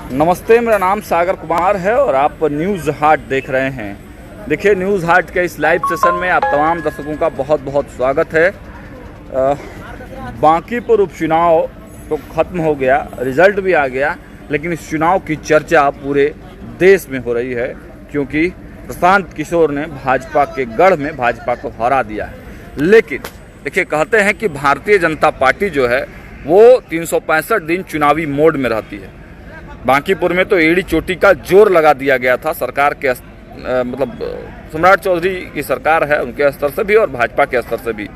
नमस्ते, मेरा नाम सागर कुमार है और आप न्यूज़ हाट देख रहे हैं। देखिए, न्यूज़ हाट के इस लाइव सेशन में आप तमाम दर्शकों का बहुत बहुत स्वागत है। बांकीपुर उपचुनाव तो ख़त्म हो गया, रिजल्ट भी आ गया, लेकिन इस चुनाव की चर्चा पूरे देश में हो रही है क्योंकि प्रशांत किशोर ने भाजपा के गढ़ में भाजपा को हरा दिया है। लेकिन देखिए, कहते हैं कि भारतीय जनता पार्टी जो है वो 365 दिन चुनावी मोड में रहती है। बांकीपुर में तो एड़ी चोटी का जोर लगा दिया गया था सरकार के मतलब सम्राट चौधरी की सरकार है उनके स्तर से भी और भाजपा के स्तर से भी,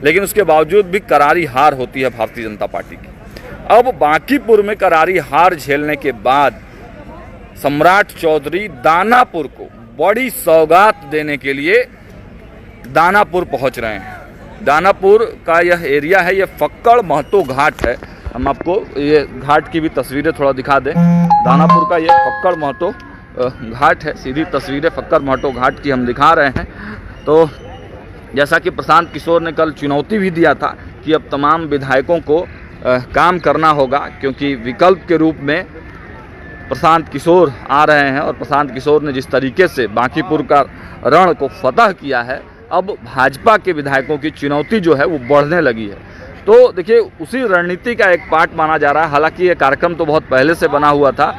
लेकिन उसके बावजूद भी करारी हार होती है भारतीय जनता पार्टी की। अब बांकीपुर में करारी हार झेलने के बाद सम्राट चौधरी दानापुर को बड़ी सौगात देने के लिए दानापुर पहुंच रहे हैं। दानापुर का यह एरिया है, यह फक्कड़ महतो घाट है। हम आपको ये घाट की भी तस्वीरें थोड़ा दिखा दें। दानापुर का ये फक्कड़ महतो घाट है, सीधी तस्वीरें फक्कड़ महतो घाट की हम दिखा रहे हैं। तो जैसा कि प्रशांत किशोर ने कल चुनौती भी दिया था कि अब तमाम विधायकों को काम करना होगा क्योंकि विकल्प के रूप में प्रशांत किशोर आ रहे हैं और प्रशांत किशोर ने जिस तरीके से बांकीपुर का रण को फतह किया है, अब भाजपा के विधायकों की चुनौती जो है वो बढ़ने लगी है। तो देखिए, उसी रणनीति का एक पार्ट माना जा रहा है। हालांकि ये कार्यक्रम तो बहुत पहले से बना हुआ था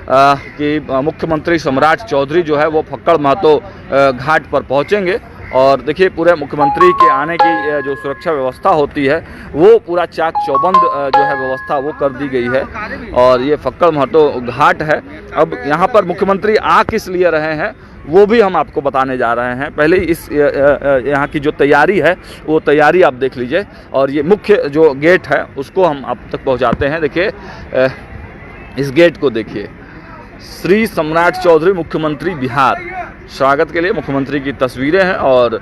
कि मुख्यमंत्री सम्राट चौधरी जो है वो फक्कड़ महतो घाट पर पहुंचेंगे और देखिए, पूरे मुख्यमंत्री के आने की जो सुरक्षा व्यवस्था होती है वो पूरा चाक चौबंद जो है व्यवस्था वो कर दी गई है और ये फक्कड़ महतो घाट है। अब यहाँ पर मुख्यमंत्री आ किस लिए रहे हैं वो भी हम आपको बताने जा रहे हैं। पहले इस यहाँ की जो तैयारी है वो तैयारी आप देख लीजिए और ये मुख्य जो गेट है उसको हम आप तक पहुँचाते हैं। देखिए, इस गेट को देखिए, श्री सम्राट चौधरी मुख्यमंत्री बिहार, स्वागत के लिए मुख्यमंत्री की तस्वीरें हैं और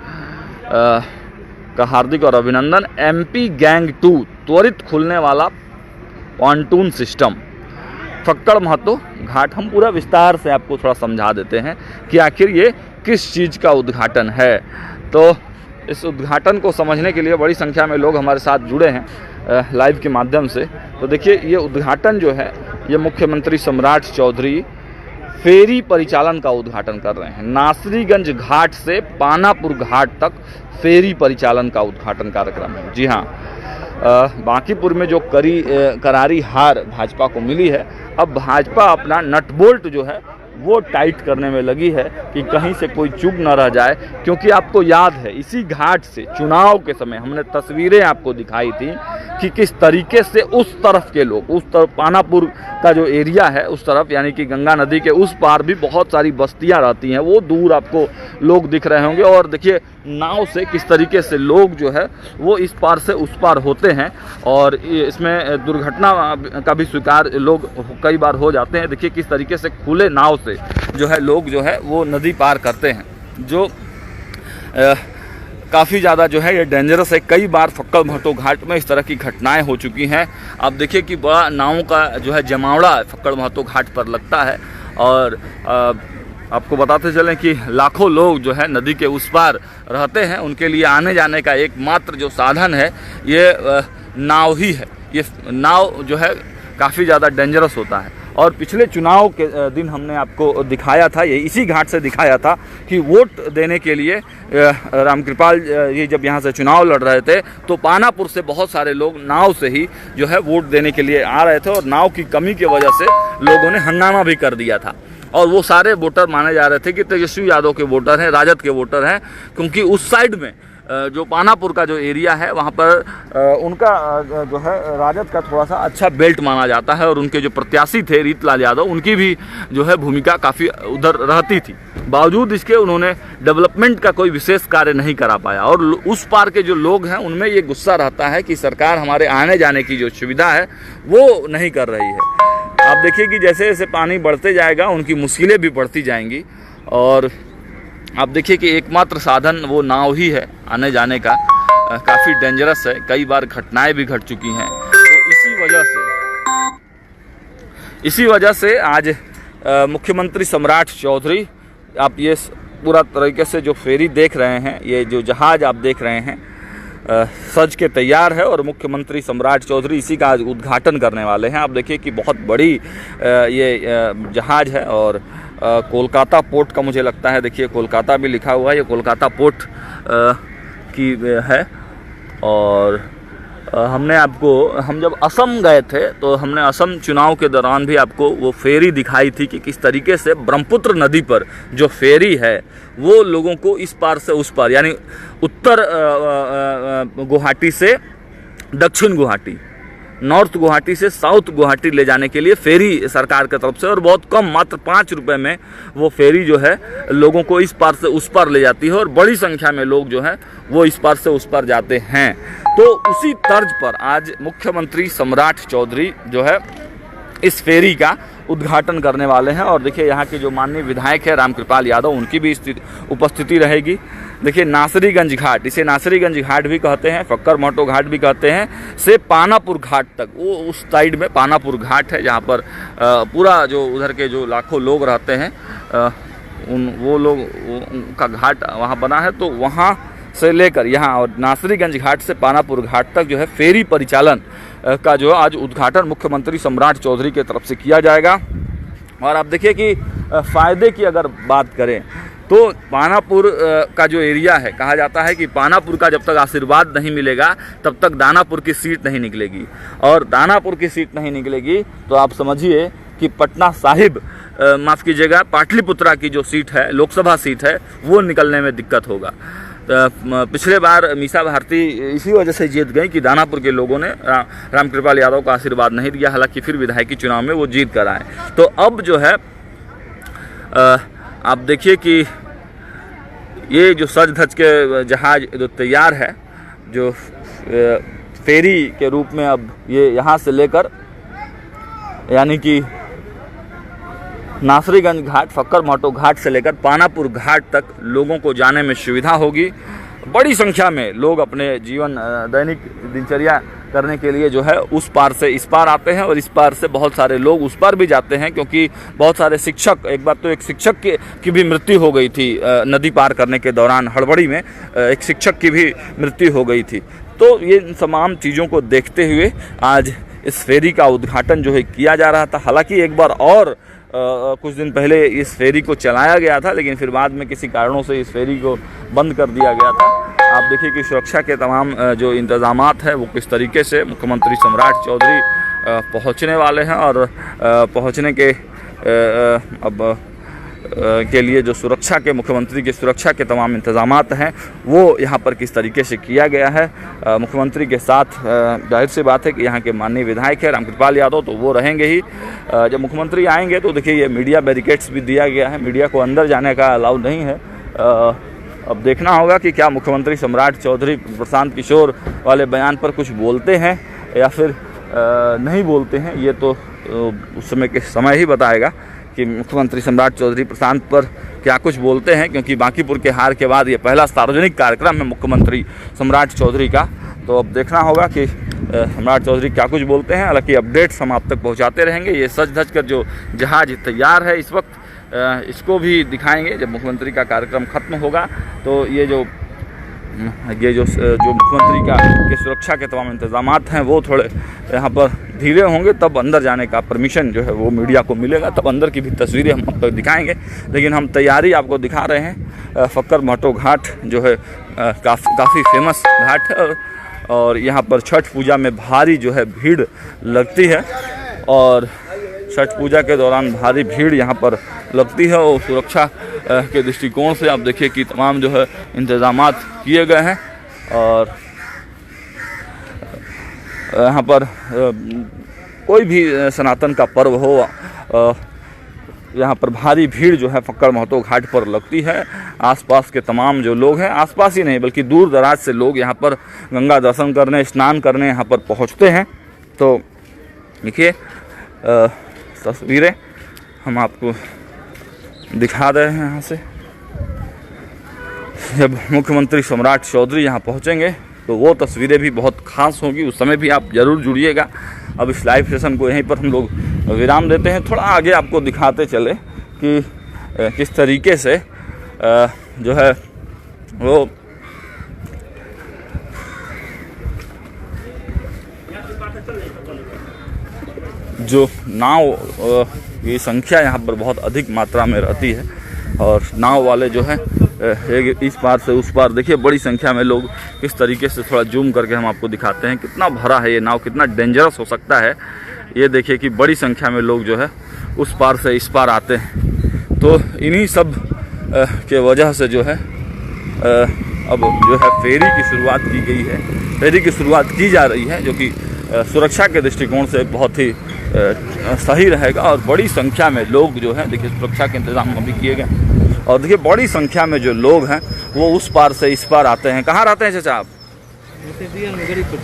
का हार्दिक और अभिनंदन। MP गैंग 2 त्वरित खुलने वाला पॉन्टून सिस्टम, फक्कड़ महतो घाट। हम पूरा विस्तार से आपको थोड़ा समझा देते हैं कि आखिर ये किस चीज़ का उद्घाटन है। तो इस उद्घाटन को समझने के लिए बड़ी संख्या में लोग हमारे साथ जुड़े हैं लाइव के माध्यम से। तो देखिए, ये उद्घाटन जो है ये मुख्यमंत्री सम्राट चौधरी फेरी परिचालन का उद्घाटन कर रहे हैं। नासरीगंज घाट से पानापुर घाट तक फेरी परिचालन का उद्घाटन कार्यक्रम है। जी हाँ, बांकीपुर में जो करारी हार भाजपा को मिली है, अब भाजपा अपना नट बोल्ट जो है वो टाइट करने में लगी है कि कहीं से कोई चूक न रह जाए। क्योंकि आपको याद है, इसी घाट से चुनाव के समय हमने तस्वीरें आपको दिखाई थी कि किस तरीके से उस तरफ के लोग, उस तरफ पानापुर का जो एरिया है उस तरफ, यानी कि गंगा नदी के उस पार भी बहुत सारी बस्तियां रहती हैं, वो दूर आपको लोग दिख रहे होंगे। और देखिए, नाव से किस तरीके से लोग जो है वो इस पार से उस पार होते हैं और इसमें दुर्घटना का भी शिकार लोग कई बार हो जाते हैं। देखिए, किस तरीके से खुले नाव से जो है लोग जो है वो नदी पार करते हैं, जो काफ़ी ज़्यादा जो है ये डेंजरस है। कई बार फक्कड़ महतो घाट में इस तरह की घटनाएं हो चुकी हैं। आप देखिए कि बड़ा नावों का जो है जमावड़ा फक्कड़ महतो घाट पर लगता है और आपको बताते चलें कि लाखों लोग जो है नदी के उस पार रहते हैं, उनके लिए आने जाने का एकमात्र जो साधन है ये नाव ही है। ये नाव जो है काफ़ी ज़्यादा डेंजरस होता है और पिछले चुनाव के दिन हमने आपको दिखाया था, ये इसी घाट से दिखाया था कि वोट देने के लिए रामकृपाल ये जब यहाँ से चुनाव लड़ रहे थे तो पानापुर से बहुत सारे लोग नाव से ही जो है वोट देने के लिए आ रहे थे और नाव की कमी की वजह से लोगों ने हंगामा भी कर दिया था और वो सारे वोटर माने जा रहे थे कि तेजस्वी यादव के वोटर हैं, राजद के वोटर हैं, क्योंकि उस साइड में जो पानापुर का जो एरिया है वहाँ पर उनका जो है राजद का थोड़ा सा अच्छा बेल्ट माना जाता है और उनके जो प्रत्याशी थे रीतलाल यादव, उनकी भी जो है भूमिका काफ़ी उधर रहती थी। बावजूद इसके उन्होंने डेवलपमेंट का कोई विशेष कार्य नहीं करा पाया और उस पार के जो लोग हैं उनमें ये गुस्सा रहता है कि सरकार हमारे आने जाने की जो सुविधा है वो नहीं कर रही है। आप देखिए कि जैसे जैसे पानी बढ़ते जाएगा उनकी मुश्किलें भी बढ़ती जाएंगी और आप देखिए कि एकमात्र साधन वो नाव ही है आने जाने का। काफ़ी डेंजरस है, कई बार घटनाएं भी घट चुकी हैं। तो इसी वजह से आज मुख्यमंत्री सम्राट चौधरी, आप ये पूरा तरीके से जो फेरी देख रहे हैं, ये जो जहाज़ आप देख रहे हैं, सज के तैयार है और मुख्यमंत्री सम्राट चौधरी इसी का आज उद्घाटन करने वाले हैं। आप देखिए कि बहुत बड़ी ये जहाज़ है और कोलकाता पोर्ट का मुझे लगता है, देखिए कोलकाता भी लिखा हुआ है, ये कोलकाता पोर्ट की है। और हम जब असम गए थे तो हमने असम चुनाव के दौरान भी आपको वो फेरी दिखाई थी कि किस तरीके से ब्रह्मपुत्र नदी पर जो फेरी है वो लोगों को इस पार से उस पार, यानी उत्तर गुवाहाटी से दक्षिण गुवाहाटी, नॉर्थ गुवाहाटी से साउथ गुवाहाटी ले जाने के लिए फेरी सरकार की तरफ से, और बहुत कम मात्र 5 रुपये में वो फेरी जो है लोगों को इस पार से उस पार ले जाती है और बड़ी संख्या में लोग जो है वो इस पार से उस पार जाते हैं। तो उसी तर्ज पर आज मुख्यमंत्री सम्राट चौधरी जो है इस फेरी का उद्घाटन करने वाले हैं। और देखिए यहाँ के जो माननीय विधायक है रामकृपाल यादव, उनकी भी उपस्थिति रहेगी। देखिए नासरीगंज घाट, इसे नासरीगंज घाट भी कहते हैं, फक्कर महतो घाट भी कहते हैं, से पानापुर घाट तक, वो उस साइड में पानापुर घाट है जहाँ पर पूरा जो उधर के जो लाखों लोग रहते हैं वो लोग उनका घाट वहाँ बना है। तो वहाँ से लेकर यहाँ और नासरीगंज घाट से पानापुर घाट तक जो है फेरी परिचालन का जो आज उद्घाटन मुख्यमंत्री सम्राट चौधरी की तरफ से किया जाएगा। और आप देखिए कि फ़ायदे की अगर बात करें तो पानापुर का जो एरिया है, कहा जाता है कि पानापुर का जब तक आशीर्वाद नहीं मिलेगा तब तक दानापुर की सीट नहीं निकलेगी, और दानापुर की सीट नहीं निकलेगी तो आप समझिए कि पटना साहिब माफ़ कीजिएगा पाटलिपुत्रा की जो सीट है, लोकसभा सीट है, वो निकलने में दिक्कत होगा। पिछले बार मीसा भारती इसी वजह से जीत गई कि दानापुर के लोगों ने रामकृपाल यादव का आशीर्वाद नहीं दिया, हालांकि फिर विधायकी चुनाव में वो जीत कर आए। तो अब जो है आप देखिए कि ये जो सज धज के जहाज़ जो तैयार है, जो फेरी के रूप में, अब ये यहाँ से लेकर यानी कि नासरीगंज घाट, फक्कर महतो घाट से लेकर पानापुर घाट तक लोगों को जाने में सुविधा होगी। बड़ी संख्या में लोग अपने जीवन दैनिक दिनचर्या करने के लिए जो है उस पार से इस पार आते हैं, और इस पार से बहुत सारे लोग उस पार भी जाते हैं, क्योंकि बहुत सारे शिक्षक, एक बार तो एक शिक्षक की भी मृत्यु हो गई थी नदी पार करने के दौरान, हड़बड़ी में एक शिक्षक की भी मृत्यु हो गई थी। तो ये तमाम चीज़ों को देखते हुए आज इस फेरी का उद्घाटन जो है किया जा रहा था। हालांकि एक बार और कुछ दिन पहले इस फेरी को चलाया गया था, लेकिन फिर बाद में किसी कारणों से इस फेरी को बंद कर दिया गया था। आप देखिए कि सुरक्षा के तमाम जो इंतज़ामात हैं वो किस तरीके से मुख्यमंत्री सम्राट चौधरी पहुंचने वाले हैं, और पहुंचने के अब के लिए जो सुरक्षा के, मुख्यमंत्री की सुरक्षा के तमाम इंतज़ामात हैं वो यहाँ पर किस तरीके से किया गया है। मुख्यमंत्री के साथ जाहिर सी बात है कि यहाँ के माननीय विधायक है रामकृपाल यादव, तो वो रहेंगे ही। जब मुख्यमंत्री आएंगे तो देखिए ये मीडिया बैरिकेड्स भी दिया गया है, मीडिया को अंदर जाने का अलाउ नहीं है। अब देखना होगा कि क्या मुख्यमंत्री सम्राट चौधरी प्रशांत किशोर वाले बयान पर कुछ बोलते हैं या फिर नहीं बोलते हैं, ये तो उस समय ही बताएगा कि मुख्यमंत्री सम्राट चौधरी प्रशांत पर क्या कुछ बोलते हैं, क्योंकि बांकीपुर के हार के बाद ये पहला सार्वजनिक कार्यक्रम है मुख्यमंत्री सम्राट चौधरी का। तो अब देखना होगा कि सम्राट चौधरी क्या कुछ बोलते हैं। हालांकि अपडेट्स हम आप तक पहुंचाते रहेंगे। ये सज धज कर जो जहाज़ तैयार है इस वक्त, इसको भी दिखाएंगे जब मुख्यमंत्री का कार्यक्रम खत्म होगा। तो ये जो मुख्यमंत्री के सुरक्षा के तमाम इंतजामात हैं वो थोड़े यहाँ पर धीरे होंगे, तब अंदर जाने का परमिशन जो है वो मीडिया को मिलेगा, तब अंदर की भी तस्वीरें हम अब तक दिखाएंगे। लेकिन हम तैयारी आपको दिखा रहे हैं। फक्कर महतो घाट जो है काफ़ी फेमस घाट है, और यहाँ पर छठ पूजा में भारी जो है भीड़ लगती है, और छठ पूजा के दौरान भारी भीड़ यहाँ पर लगती है। और सुरक्षा के दृष्टिकोण से आप देखिए कि तमाम जो है इंतज़ामात किए गए हैं, और यहाँ पर कोई भी सनातन का पर्व हो, यहाँ पर भारी भीड़ जो है फक्कर महतो घाट पर लगती है। आसपास के तमाम जो लोग हैं, आसपास ही नहीं बल्कि दूर दराज से लोग यहाँ पर गंगा दर्शन करने, स्नान करने यहाँ पर पहुँचते हैं। तो देखिए तस्वीरें हम आपको दिखा रहे हैं यहाँ से। जब मुख्यमंत्री सम्राट चौधरी यहाँ पहुँचेंगे तो वो तस्वीरें भी बहुत खास होंगी, उस समय भी आप ज़रूर जुड़िएगा। अब इस लाइव सेशन को यहीं पर हम लोग विराम देते हैं। थोड़ा आगे आपको दिखाते चले कि किस तरीके से जो है वो जो नाव की संख्या यहाँ पर बहुत अधिक मात्रा में रहती है और नाव वाले जो है इस पार से उस पार, देखिए बड़ी संख्या में लोग किस तरीके से, थोड़ा जूम करके हम आपको दिखाते हैं कितना भरा है ये नाव, कितना डेंजरस हो सकता है। ये देखिए कि बड़ी संख्या में लोग जो है उस पार से इस पार आते हैं। तो इन्हीं सब के वजह से जो है अब जो है फेरी की शुरुआत की गई है, फेरी की शुरुआत की जा रही है, जो कि सुरक्षा के दृष्टिकोण से बहुत ही सही रहेगा। और बड़ी संख्या में लोग जो हैं, देखिए सुरक्षा के इंतजाम अभी किए गए और देखिए बड़ी संख्या में जो लोग हैं वो उस पार से इस पार आते हैं। कहाँ रहते हैं चाचा आप?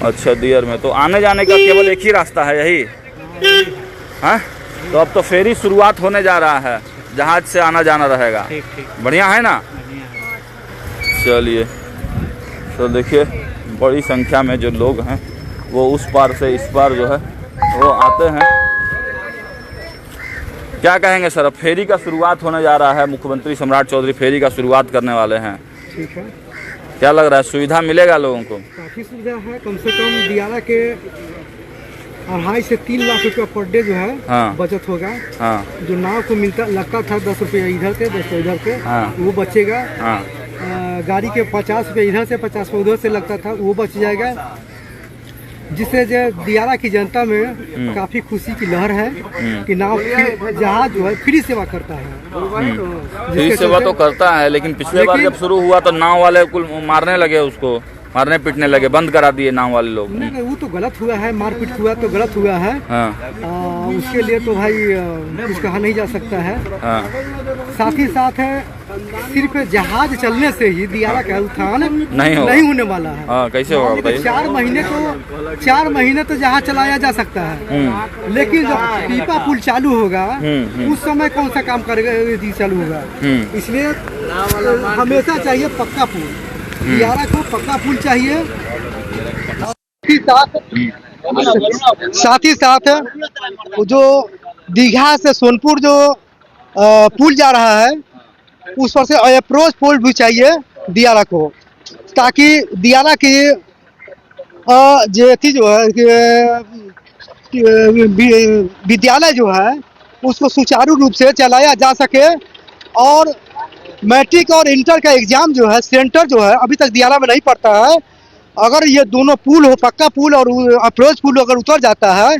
अच्छा, दियर में। तो आने जाने का केवल एक ही रास्ता है, यही है? तो अब तो फेरी शुरुआत होने जा रहा है, जहाज से आना जाना रहेगा। बढ़िया है ना? चलिए, तो देखिए बड़ी संख्या में जो लोग हैं वो उस पार से इस पार जो है वो आते हैं। क्या कहेंगे सर, अब फेरी का शुरुआत होने जा रहा है, मुख्यमंत्री सम्राट चौधरी फेरी का शुरुआत करने वाले हैं। ठीक है, क्या लग रहा है, सुविधा मिलेगा लोगों को? काफ़ी सुविधा है। कम से कम दियारा के 2.5 से 3 लाख रुपया पर डे जो है हाँ, बचत होगा। हाँ, जो नाव को लगता था 10 रुपया इधर के 10 इधर के, हाँ, वो बचेगा। हाँ, गाड़ी के 50 रुपये इधर से 50 रुपये उधर से लगता था, वो बच जाएगा, जिससे जो दियारा की जनता में काफ़ी खुशी की लहर है कि नाव जहाज जो है फ्री सेवा करता है। फ्री सेवा तो करता है, लेकिन पिछले बार जब शुरू हुआ तो नाव वाले कुल मारने लगे, उसको मारने पीटने लगे, बंद करा दिए नाव वाले लोग। नहीं, वो तो गलत हुआ है, मारपीट हुआ तो गलत हुआ है। हाँ। उसके लिए तो भाई कुछ कहा नहीं जा सकता है। हाँ। साथ ही साथ सिर्फ जहाज चलने से ही दियारा का उत्थान नहीं होने वाला है। हाँ, कैसे होगा बताइए? 4 महीने तो जहाज चलाया जा सकता है, लेकिन जब पीपा पुल चालू होगा उस समय कौन सा काम करेगा, चालू होगा। इसलिए हमेशा चाहिए पक्का पुल, दियारा को पक्का पुल चाहिए। साथ ही साथ जो दीघा से सोनपुर जो पुल जा रहा है उस पर से अप्रोच पुल भी चाहिए दियारा को, ताकि दियारा की जो है विद्यालय जो है उसको सुचारू रूप से चलाया जा सके। और मैट्रिक और इंटर का एग्जाम जो है, सेंटर जो है अभी तक दियारा में नहीं पड़ता है। अगर ये दोनों पुल हो, पक्का पुल और अप्रोच पुल अगर उतर जाता है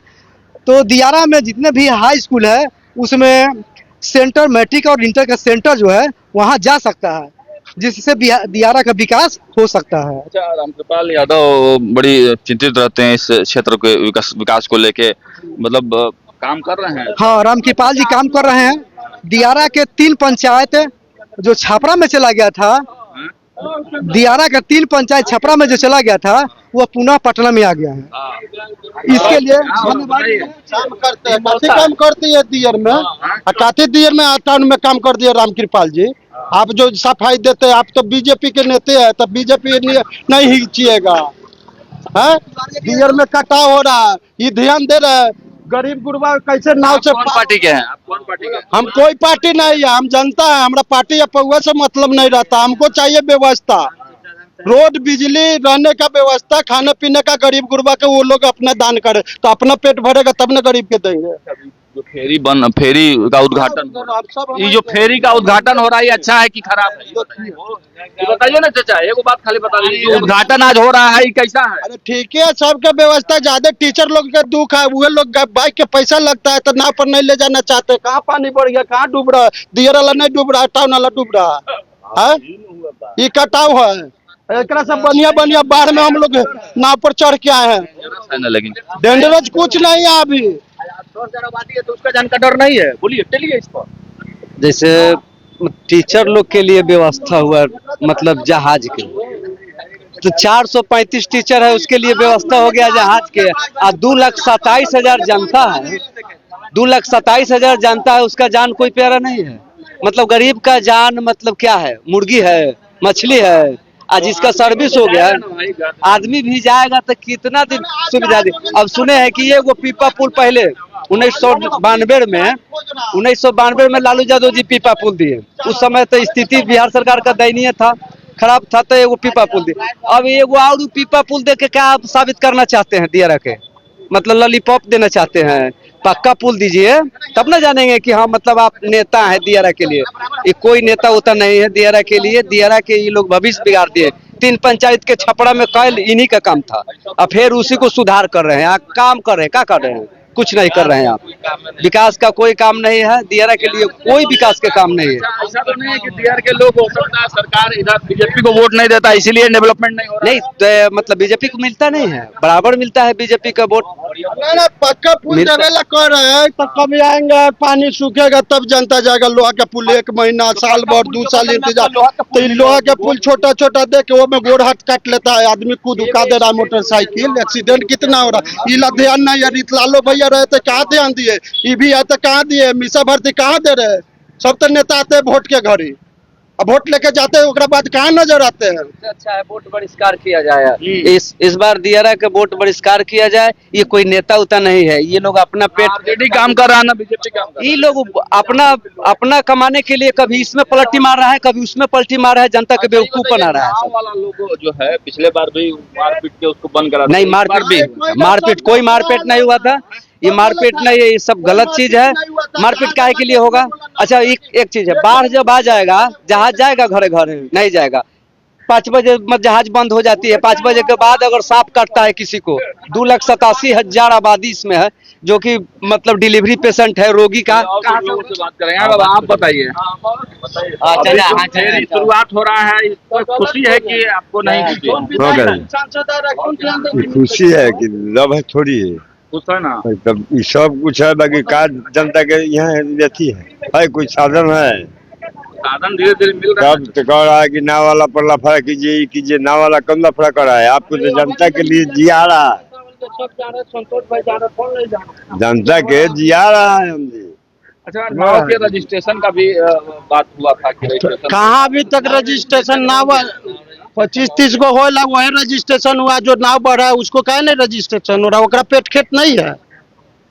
तो दियारा में जितने भी हाई स्कूल है उसमें सेंटर, मैट्रिक और इंटर का सेंटर जो है वहाँ जा सकता है, जिससे दियारा का विकास हो सकता है। अच्छा, रामकृपाल यादव बड़ी चिंतित रहते हैं इस क्षेत्र के विकास को लेके, मतलब काम कर रहे हैं? हाँ, रामकृपाल जी काम कर रहे हैं। दियारा के 3 पंचायत जो छपरा में चला गया था, दियारा का 3 पंचायत छपरा में जो चला गया था वो पुनः पटना में आ गया है। इसके लिए काम करती है दियर में, काटी दियर में टाउन में काम कर दिया रामकृपाल जी। आप जो सफाई देते हैं, आप तो बीजेपी के नेता है, तो बीजेपी नहीं खींचिएगा। दियर में कटाव हो रहा है, ये ध्यान दे रहे हैं। गरीब गुरबा कैसे नाव से। कौन पार्टी के हैं आप? कौन पार्टी के? हम कोई पार्टी नहीं है, हम जनता है। हमारा पार्टी या पौवा से मतलब नहीं रहता, हमको चाहिए व्यवस्था, रोड, बिजली, रहने का व्यवस्था, खाने पीने का। गरीब गुरबा के वो लोग अपना दान करे तो अपना पेट भरेगा, तब न गरीब के देंगे। जो फेरी का उद्घाटन, ये जो फेरी का उद्घाटन हो रहा है, ये अच्छा है कि खराब है? ये बताइए ना चाचा, एक बात खाली बता दीजिए, उद्घाटन आज हो रहा है, ये कैसा है? अरे ठीक है, सबके व्यवस्था। ज्यादा टीचर लोग का दुख है, वो लोग बाइक के पैसा लगता है तो नाव पर नहीं ले जाना चाहते। कहाँ पानी बढ़ गया, कहाँ डूब रहा है? दियर वाला नहीं डूब रहा है, टाउन वाला डूब रहा है। ये कटाव है, एक सब बढ़िया बाढ़ में हम लोग नाव पर चढ़ के आए हैं, लेकिन डेंजरस कुछ नहीं है अभी। तो उसका जान का डर नहीं है, बोलिए चलिए इस पर। जैसे टीचर लोग के लिए व्यवस्था हुआ, मतलब जहाज के, तो 435 टीचर है, उसके लिए व्यवस्था हो गया जहाज के। और 2,27,000 जनता है, 2,27,000 जनता है, उसका जान कोई प्यारा नहीं है। मतलब गरीब का जान मतलब क्या है? मुर्गी है, मछली है। आज इसका सर्विस हो गया, आदमी भी जाएगा तो कितना दिन सुविधा दी। अब सुने हैं कि ये वो पीपा पुल पहले 1992 में लालू यादव जी पीपा पुल दिए। उस समय तो स्थिति बिहार सरकार का दयनीय था, खराब था, तो एगो पीपा पुल दिए। अब एगो और पीपा पुल दे के क्या आप साबित करना चाहते हैं दियारा के? मतलब लॉलीपॉप देना चाहते हैं। पक्का पुल दीजिए तब ना जानेंगे कि हाँ मतलब आप नेता है दियारा के लिए। ये कोई नेता उता नहीं है दियारा के लिए। दियारा के ये लोग भविष्य बिगाड़ दिए। 3 पंचायत के छपड़ा में कल इन्हीं का काम था, अब फिर उसी को सुधार कर रहे हैं। आप काम कर रहे हैं, क्या कर रहे हैं? कुछ नहीं कर रहे हैं आप। विकास का कोई काम नहीं है दियारा के लिए, कोई विकास के काम नहीं है। ऐसा तो नहीं है कि दियार के लोग हो सकता है सरकार इधर बीजेपी को वोट नहीं देता इसीलिए डेवलपमेंट नहीं हो रहा नहीं तो, मतलब बीजेपी को मिलता नहीं है, बराबर मिलता है बीजेपी का वोट। ना पक्का पुल देवेला कर रहे हैं तो कभी आएंगे पानी सूखेगा तब जनता जाएगा। लोहा का पुल 1 महीना साल भर 2 साल इंतजार, तो लोहा के पुल छोटा छोटा देख के वो में गोड़ हाथ काट लेता है आदमी, कूद उका दे रहा है मोटरसाइकिल। एक्सीडेंट कितना हो रहा है, इला ध्यान नहीं है। लालो भैया रहे थे कहाँ ध्यान दिए, ये भी है तो कहाँ दिए, मिसा भर्ती कहाँ दे रहे? सब तो नेता आते हैं वोट के घड़ी, अब वोट लेके जाते हैं ओकरा बाद कहाँ नजर आते हैं। अच्छा है वोट बहिष्कार किया जाए। इस बार दियारा के वोट बहिष्कार किया जाए। ये कोई नेता उता नहीं है, ये लोग अपना पेट आरजेडी काम कर रहा है ना बीजेपी काम कर ये लोग अपना कमाने के लिए कभी इसमें पलटी मार रहा है, कभी उसमें पलटी मार रहा है, जनता के बेवकूफ बना रहा है। गाँव वाला लोग जो है पिछले बार भी मारपीट के उसको बंद करा नहीं मारपीट कोई मारपीट नहीं हुआ था। ये मारपीट नहीं है, ये सब गलत चीज है। मारपीट काहे के लिए होगा? अच्छा एक चीज है, बाढ़ जब आ जाएगा जहाज जाएगा घरे घरे नहीं जाएगा। 5 बजे जहाज बंद हो जाती है, 5 बजे के बाद अगर सांप काटता है किसी को, 2,87,000 आबादी इसमें है जो कि मतलब डिलीवरी पेशेंट है रोगी का। कहाँ से बात करें अब आप बताइए। शुरुआत हो रहा है, खुशी है कि आपको नहीं खुशी है कि लव है थोड़ी है, खुश है ना? तब ये सब कुछ है बाकी का जनता के यहाँ रहती है कुछ साधन है, साधन धीरे धीरे मिल रहा है। सब तो कह रहा है कि नाव वाला पर लफड़ा कीजिए नाव वाला कम लफड़ा कर रहा है। आपको तो जनता के लिए जिया रहा है, जनता के जिया रहा है हम जी। अच्छा नाव के रजिस्ट्रेशन का भी बात हुआ था कि रजिस्ट्रेशन कहाँ अभी तक रजिस्ट्रेशन नाव 25-30 को होला वही रजिस्ट्रेशन हुआ। जो नाव बढ़ा है उसको कहे नहीं रजिस्ट्रेशन हो रहा, ओकरा पेट खेत नहीं है।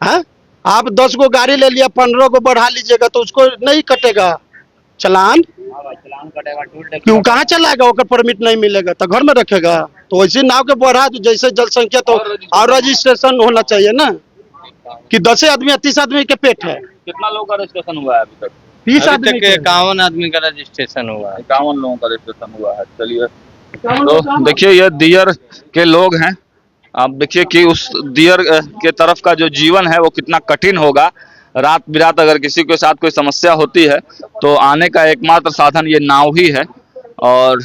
हाँ? आप 10 को गाड़ी ले लिया 15 को बढ़ा लीजिएगा तो उसको नहीं कटेगा चलान, क्यों कहाँ चलाएगा? ओकर परमिट नहीं मिलेगा तो घर में रखेगा। तो वैसे नाव के बढ़ा तो जैसे जनसंख्या तो और रजिस्ट्रेशन होना चाहिए ना, कि 10 आदमी 30 आदमी के पेट है। कितना लोगों का रजिस्ट्रेशन हुआ है अभी तक? 30 आदमी के 51 आदमी का रजिस्ट्रेशन हुआ है। 51 लोगों का रजिस्ट्रेशन हुआ है। चलिए तो देखिए ये दियर के लोग हैं। आप देखिए कि उस दियर के तरफ का जो जीवन है वो कितना कठिन होगा। रात बिरात अगर किसी के साथ कोई समस्या होती है तो आने का एकमात्र साधन ये नाव ही है। और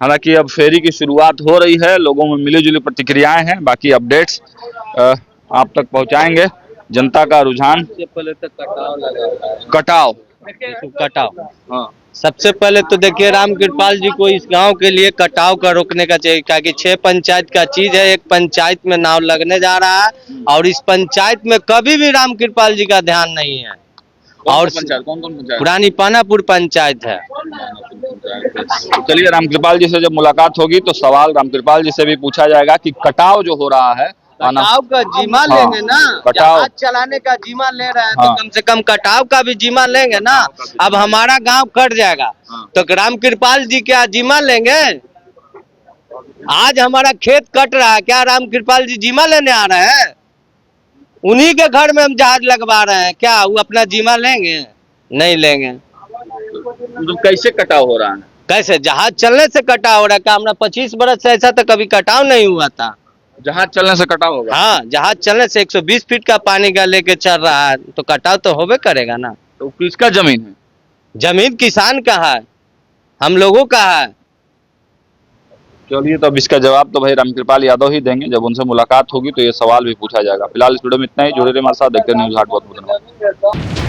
हालांकि अब फेरी की शुरुआत हो रही है, लोगों में मिली जुली प्रतिक्रियाएं हैं। बाकी अपडेट्स आप तक पहुंचाएंगे। जनता का रुझान पहले तो कटाव हाँ। सबसे पहले तो देखिए राम कृपाल जी को इस गांव के लिए कटाव का रोकने का चाहिए, क्योंकि 6 पंचायत का चीज है। एक पंचायत में नाव लगने जा रहा है और इस पंचायत में कभी भी राम कृपाल जी का ध्यान नहीं है। और कौन पंचायत? पुरानी पानापुर पंचायत है। चलिए रामकृपाल जी से जब मुलाकात होगी तो सवाल रामकृपाल जी से भी पूछा जाएगा कि कटाव जो हो रहा है, कटाव का जीमा लेंगे ना, कटाव चलाने का जीमा ले रहे हैं हाँ। तो कम से कम कटाव का भी जीमा लेंगे ना। अब हमारा गांव कट जाएगा तो राम कृपाल जी क्या जीमा लेंगे? आज हमारा खेत कट रहा है, क्या राम कृपाल जी जीमा लेने आ रहे हैं? उन्हीं के घर में हम जहाज लगवा रहे हैं, क्या वो अपना जीमा लेंगे? नहीं लेंगे। तो कैसे कटाव हो रहा है? कैसे? जहाज चलने से कटाव हो रहा है। क्या हमारा 25 बरस से ऐसा तो कभी कटाव नहीं हुआ था। जहाज चलने से कटाव होगा? हाँ, जहाज चलने से 120 फीट का पानी का लेके चल रहा है तो कटाव तो होबे करेगा ना। तो किसका जमीन है? जमीन किसान का है, हम लोगों का है। चलिए तो अब इसका जवाब तो भाई रामकृपाल यादव ही देंगे। जब उनसे मुलाकात होगी तो ये सवाल भी पूछा जाएगा। फिलहाल इस वीडियो में इतना ही। जुड़े रहिए हमारे साथ, देखते रहिए न्यूज़ हाट। बहुत बहुत धन्यवाद।